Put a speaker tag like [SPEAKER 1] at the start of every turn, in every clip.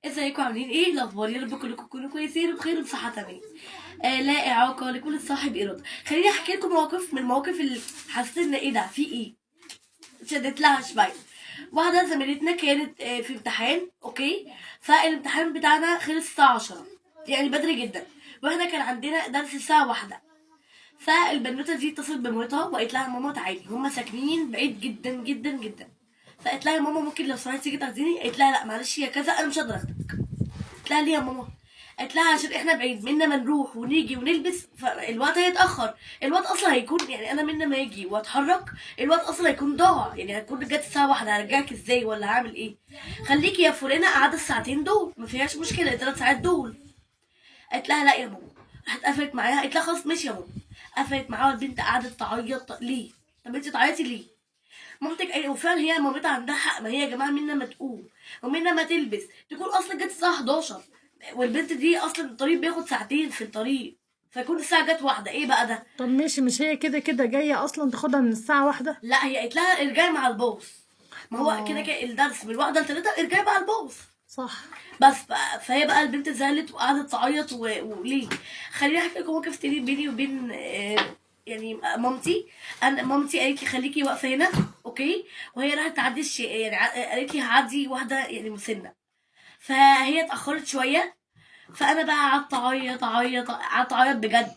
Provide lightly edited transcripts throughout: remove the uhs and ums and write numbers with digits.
[SPEAKER 1] ازيكم عاملين ايه الاخبار؟ يا رب كلكم تكونوا كويسين وبخير وبصحه تمام. لا اعاقه لكل صاحب اراده. خليني احكي لكم موقف من المواقف اللي حسيت ان ايه ده في ايه. شدت لها شويه. واحده زميلتنا كانت في امتحان، اوكي. فالامتحان بتاعنا خلص الساعه 10، يعني بدري جدا. واحنا كان عندنا درس الساعه 1. فالبنوته دي اتصلت بمامتها وقالت لها: ماما تعالي، هما ساكنين بعيد جدا جدا جدا. فقالت لها: يا ماما ممكن لو سمحتي تيجي تاخديني؟ قالت لها: لا معلش يا كذا، انا مش هقدر اخدك. قالت لها: ليه يا ماما؟ قالت لها: عشان احنا بعيد، منا ما نروح ونيجي ونلبس فالوقت هيتاخر. الوقت اصلا هيكون، يعني انا منا ما اجي واتحرك الوقت اصلا هيكون ضاع، يعني هتكون جت الساعه 1 هرجعك ازاي ولا هعمل ايه؟ خليكي يا فلانه قاعده الساعتين دول، ما فيهاش مشكله، ال3 ساعات دول. قالت لها: لا يا ماما. راحت قفلت معاها، قالت لها: خلاص ماشي يا ماما. قفلت معاها والبنت قعدت تعيط. ليه؟ طب انت تعيطي ليه؟ مامتك وفعلا هي مامتها عندها حق، ما هي يا جماعه منا ما تقوم ومنا ما تلبس، تكون اصلا جت الساعه 11، والبنت دي اصلا الطريق بياخد ساعتين في الطريق، فيكون الساعه جت 1. ايه بقى ده؟
[SPEAKER 2] طب ماشي، مش هي كده كده جاية أصلا تاخدها من الساعة 1؟
[SPEAKER 1] لا هي قالت لها: ارجعي مع الباص. ما هو كده
[SPEAKER 2] اه،
[SPEAKER 1] كده الدرس من 1 ل3، ارجعي مع الباص.
[SPEAKER 2] صح.
[SPEAKER 1] بس بقى فهي بقى البنت زعلت وقعدت تعيط وليه. خليني احكي لكم موقف تاني بيني وبين يعني مامتي. انا مامتي قالت لي: خليكي واقفه هنا، اوكي. وهي راحت تعدي يعني قالت لي: هعدي واحده يعني مسنه. فهي اتاخرت شويه. فانا بقى قعدت اعيط اعيط قعدت اعيط بجد.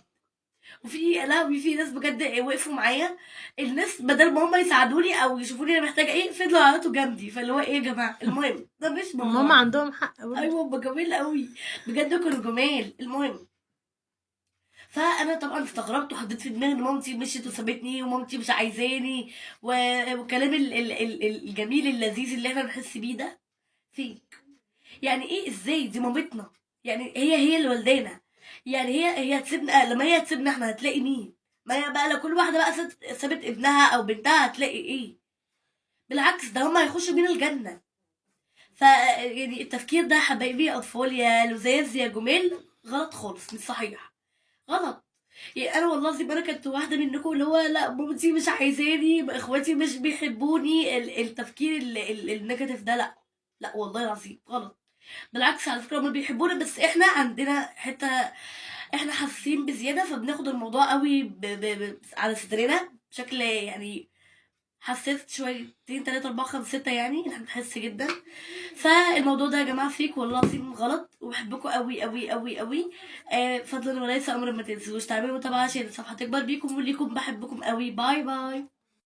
[SPEAKER 1] وفي لهوي في ناس بجد وقفوا معايا. الناس بدل ما هم يساعدوني او يشوفوني انا محتاجه ايه، فضلوا يعيطوا جنبي. فاللي هو ايه يا جماعه؟ المهم ده مش
[SPEAKER 2] هما
[SPEAKER 1] موضوعنا.
[SPEAKER 2] عندهم حق برضه.
[SPEAKER 1] ايوه هم جميل قوي، بجد كانوا جمال. المهم، فانا طبعا استغربت وحطيت في دماغي ان مامتي مشيت وسابتني ومامتي مش عايزاني والكلام الجميل اللذيذ اللي احنا بنحس بيه ده فين. يعني ايه ازاي؟ دي مامتنا، يعني هي اللي والدانا. يعني هي هتسيبنا؟ لما هي هتسيبنا احنا هتلاقي مين؟ ما هي بقى لو كل واحده بقى سابت ابنها او بنتها هتلاقي ايه؟ بالعكس ده هما هيخشوا بينا الجنه. ف يعني التفكير ده حبايبي يا اطفال يا لزاز يا جمال غلط خالص، مش صحيح، غلط. يعني انا والله العظيم انا كنت واحده منكم اللي هو: لا مامتي مش عايزاني، اخواتي مش بيحبوني، التفكير النيجاتيف ده لا. لا والله العظيم غلط. بالعكس على فكره هما بيحبونا، بس احنا عندنا حته، احنا حاسين بزياده فبناخد الموضوع قوي على صدرنا بشكل يعني حسيت شويتين 3 4 5 6، يعني احنا بنحس جدا. فالموضوع ده يا جماعه فيك والله العظيم غلط، وبحبكم قوي قوي قوي قوي. فضلا وليس امرا، ما تنسوش تعملوا متابعه عشان الصفحه تكبر بيكم وليكم. بحبكم قوي. باي باي.